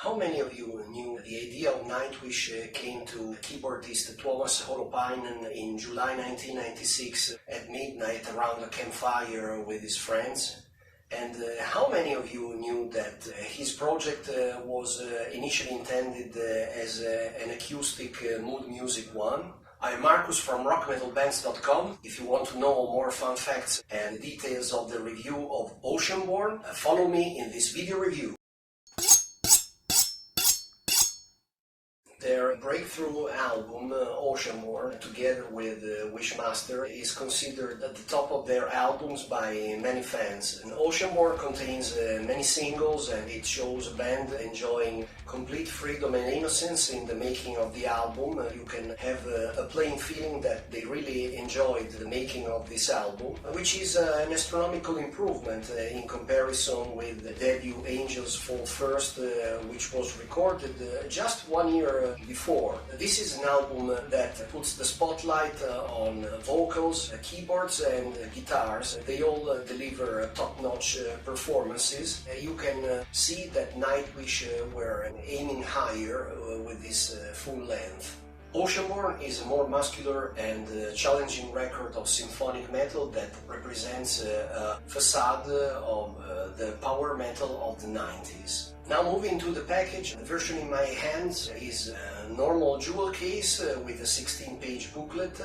How many of you knew the idea of Nightwish came to keyboardist Tuomas Holopainen in July 1996 at midnight around a campfire with his friends? And how many of you knew that his project was initially intended as an acoustic mood music one? I'm Marcus from rockmetalbands.com. If you want to know more fun facts and details of the review of Oceanborn, follow me in this video review. Their breakthrough album, Oceanborn, together with Wishmaster, is considered at the top of their albums by many fans. And Oceanborn contains many singles, and it shows a band enjoying complete freedom and innocence in the making of the album. You can have a plain feeling that they really enjoyed the making of this album, which is an astronomical improvement in comparison with the debut Angels Fall First, which was recorded just 1 year before. This is an album that puts the spotlight on vocals, keyboards and guitars. They all deliver top-notch performances. You can see that Nightwish were aiming higher with this full length. Oceanborn is a more muscular and challenging record of symphonic metal that represents a facade of the power metal of the 90s. Now moving to the package, the version in my hands is a normal jewel case with a 16-page booklet.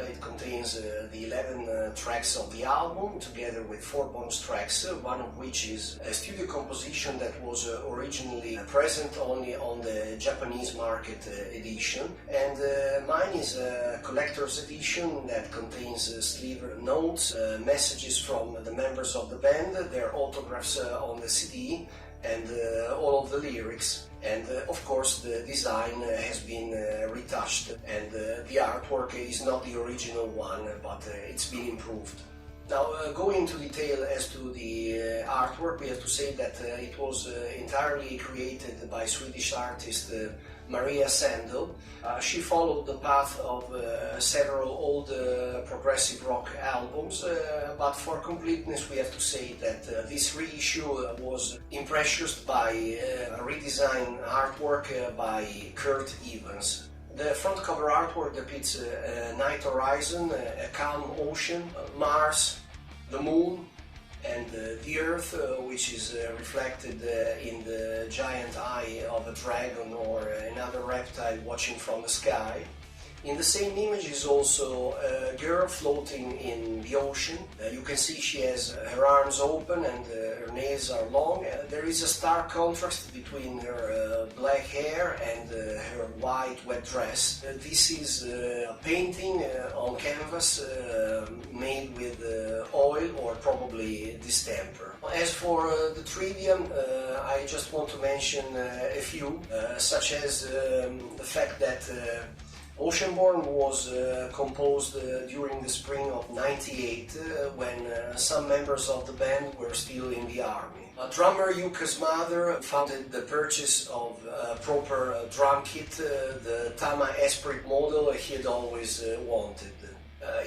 It contains the 11 tracks of the album, together with 4 bonus tracks, one of which is a studio composition that was originally present only on the Japanese market edition, and mine is a collector's edition that contains sleeve notes, messages from the members of the band, their autographs on the CD, and all of the lyrics, and of course the design has been retouched, and the artwork is not the original one, but it's been improved. Now, going into detail as to the artwork, we have to say that it was entirely created by Swedish artist Maria Sandel. She followed the path of several old progressive rock albums, but for completeness we have to say that this reissue was impressioned by a redesigned artwork by Kurt Evans. The front cover artwork depicts a night horizon, a calm ocean, Mars, the moon, and the Earth, which is reflected in the giant eye of a dragon or another reptile watching from the sky. In the same image is also a girl floating in the ocean. You can see she has her arms open and her nails are long. There is a stark contrast between her black hair and her white wet dress. This is a painting on canvas made with oil or probably distemper. As for the trivia, I just want to mention a few, such as the fact that Oceanborn was composed during the spring of '98 when some members of the band were still in the army. Drummer Yuka's mother funded the purchase of a proper drum kit, the Tama Esprit model he had always wanted.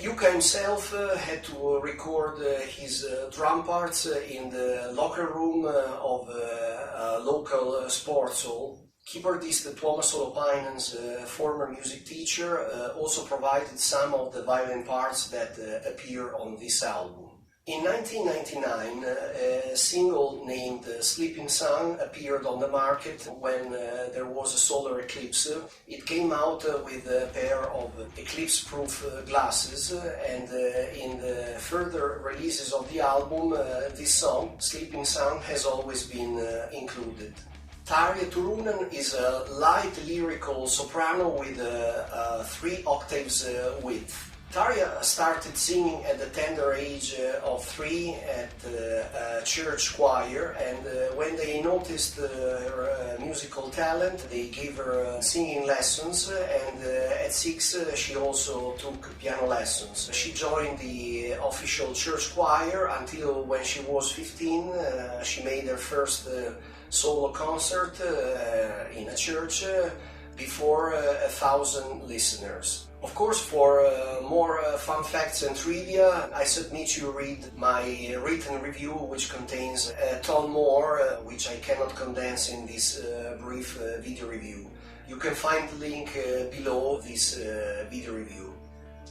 Yuka himself had to record his drum parts in the locker room of a local sports hall. Keyboardist Tuomas Holopainen's former music teacher also provided some of the violin parts that appear on this album. In 1999, a single named Sleeping Sun appeared on the market when there was a solar eclipse. It came out with a pair of eclipse-proof glasses, and in the further releases of the album, this song, Sleeping Sun, has always been included. Tarja Turunen is a light lyrical soprano with 3 octaves width. Tarja started singing at the tender age of 3 at a church choir, and when they noticed her musical talent, they gave her singing lessons, and at 6 she also took piano lessons. She joined the official church choir until when she was 15, she made her first solo concert in a church, before 1,000 listeners. Of course, for more fun facts and trivia, I submit you read my written review, which contains a ton more, which I cannot condense in this brief video review. You can find the link below this video review.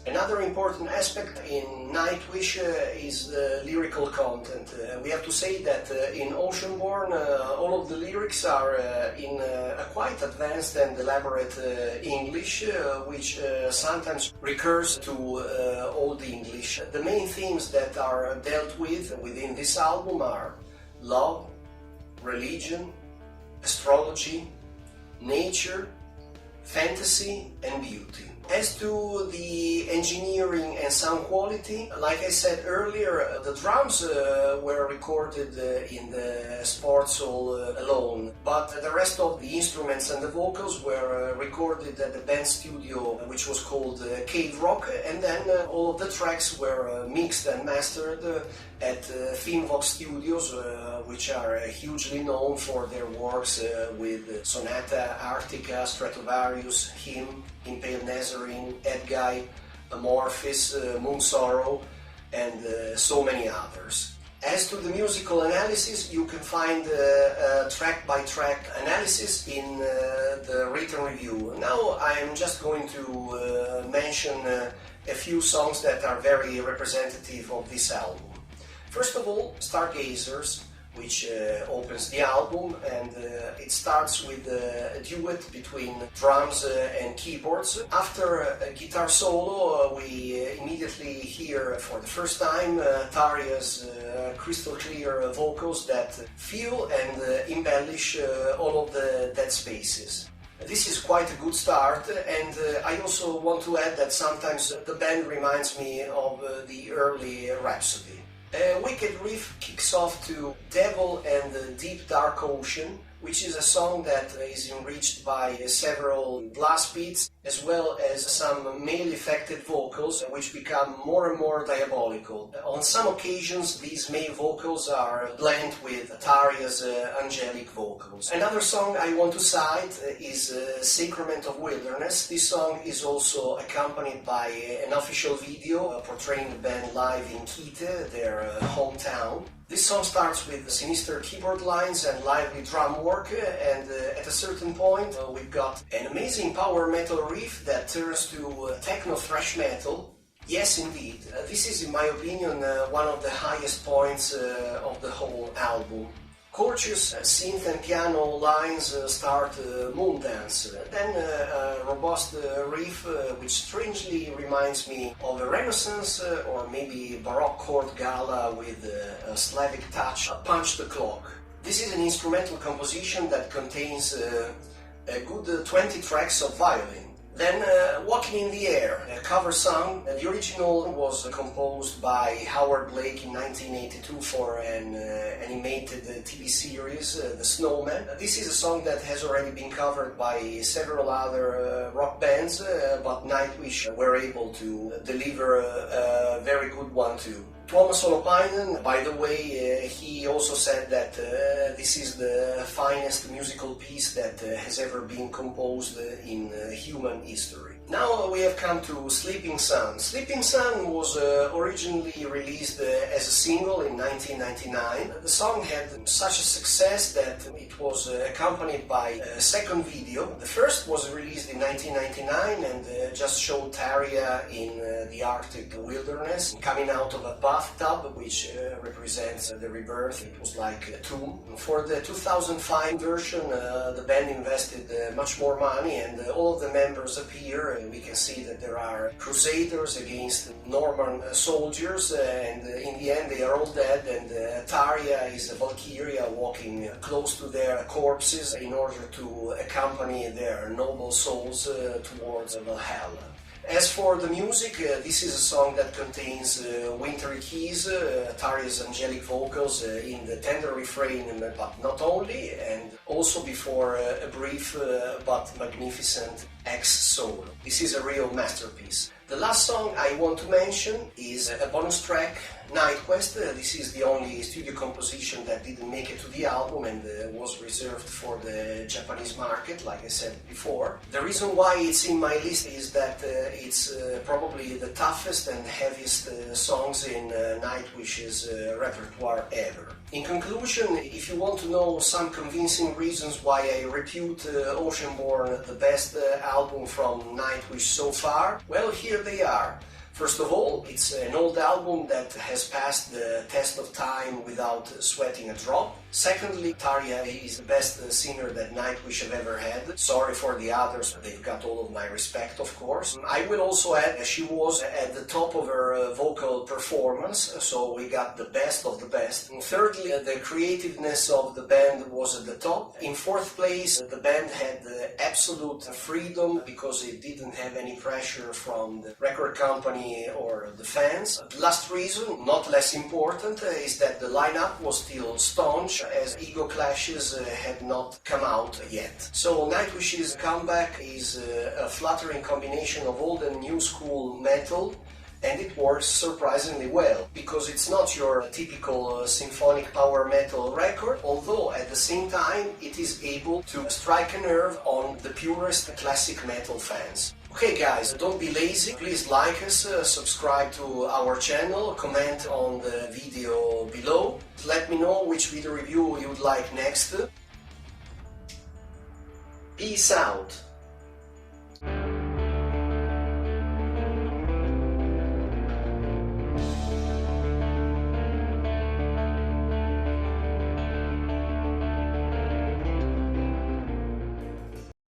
Another important aspect in Nightwish is the lyrical content. We have to say that in Oceanborn all of the lyrics are in a quite advanced and elaborate English, which sometimes recurs to Old English. The main themes that are dealt with within this album are love, religion, astrology, nature, fantasy and beauty. As to the engineering and sound quality, like I said earlier, the drums were recorded in the sports hall alone, but the rest of the instruments and the vocals were recorded at the band studio, which was called Cave Rock, and then all of the tracks were mixed and mastered at Finvox Studios, which are hugely known for their works with Sonata Arctica, Stratovarius, Hymn, Impale Nazarene, Edguy, Amorphis, Moon Sorrow, and so many others. As to the musical analysis, you can find a track-by-track analysis in the written review. Now I am just going to mention a few songs that are very representative of this album. First of all, Stargazers, which opens the album, and it starts with a duet between drums and keyboards. After a guitar solo, we immediately hear for the first time Tarja's crystal clear vocals that fill and embellish all of the dead spaces. This is quite a good start, and I also want to add that sometimes the band reminds me of the early Rhapsody. A wicked riff kicks off to Devil and the Deep Dark Ocean, which is a song that is enriched by several blast beats as well as some male-affected vocals, which become more and more diabolical. On some occasions, these male vocals are blended with Tarja's angelic vocals. Another song I want to cite is Sacrament of Wildeness. This song is also accompanied by an official video portraying the band live in Kite, their hometown. This song starts with sinister keyboard lines and lively drum work, and at a certain point we've got an amazing power metal riff that turns to techno thrash metal. Yes, indeed, this is in my opinion one of the highest points of the whole album. Courteous synth and piano lines start Moondance, then a robust riff which strangely reminds me of a Renaissance or maybe Baroque court gala with a Slavic touch, Punch the Clock. This is an instrumental composition that contains a good 20 tracks of violin. Then Walking in the Air, a cover song. The original was composed by Howard Blake in 1982 for an animated TV series, The Snowman. This is a song that has already been covered by several other rock bands, but Nightwish were able to deliver a very good one too. Tuomas Holopainen, by the way, he also said that this is the finest musical piece that has ever been composed in human history. Now we have come to Sleeping Sun. Sleeping Sun was originally released as a single in 1999. The song had such a success that it was accompanied by a second video. The first was released in 1999 and just showed Tarja in the Arctic wilderness, coming out of a bathtub, which represents the rebirth. It was like a tomb. For the 2005 version, the band invested much more money, and all of the members appear. We can see that there are crusaders against Norman soldiers, and in the end they are all dead, and Tarja is a Valkyria walking close to their corpses in order to accompany their noble souls towards Valhalla. As for the music, this is a song that contains wintry keys, Tarja's angelic vocals in the tender refrain, but not only, and also before a brief but magnificent X solo. This is a real masterpiece. The last song I want to mention is a bonus track Nightquest. This is the only studio composition that didn't make it to the album and was reserved for the Japanese market, like I said before. The reason why it's in my list is that it's probably the toughest and heaviest songs in Nightwish's repertoire ever. In conclusion, if you want to know some convincing reasons why I repute Oceanborn the best album from Nightwish so far, well, here they are. First of all, it's an old album that has passed the test of time without sweating a drop. Secondly, Tarja is the best singer that Nightwish have ever had. Sorry for the others, they've got all of my respect, of course. I will also add that she was at the top of her vocal performance, so we got the best of the best. And thirdly, the creativeness of the band was at the top. In fourth place, the band had absolute freedom because it didn't have any pressure from the record company or the fans. The last reason, not less important, is that the lineup was still staunch, as ego clashes had not come out yet. So Nightwish's comeback is a flattering combination of old and new school metal, and it works surprisingly well, because it's not your typical symphonic power metal record, although at the same time it is able to strike a nerve on the purest classic metal fans. Okay guys, don't be lazy, please like us, subscribe to our channel, comment on the video below, let me know which video review you would like next. Peace out!